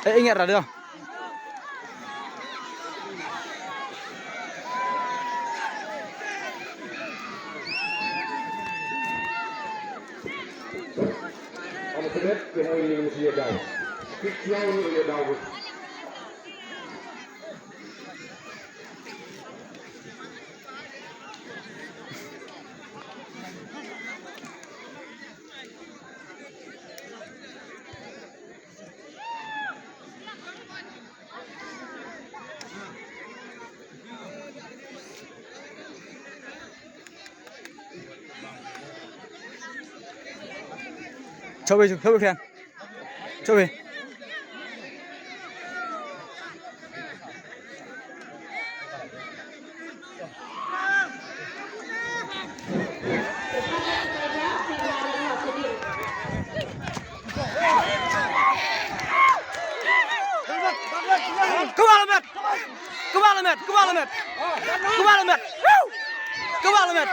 Ingat ada. Net behind you is your down. Keep throwing your down. Cho về khen. Cho về. Come on, Ahmed. Come on, Ahmed. Come on, Ahmed. Come on, Ahmed. Come on, Ahmed.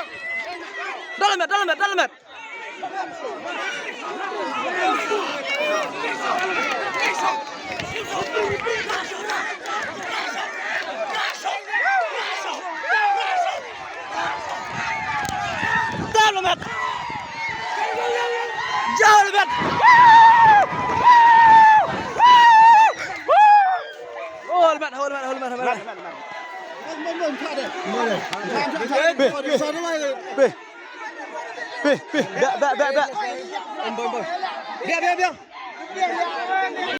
Dale, Ahmed. Jauh, Ahmed. Hold Ahmed. Bẹ.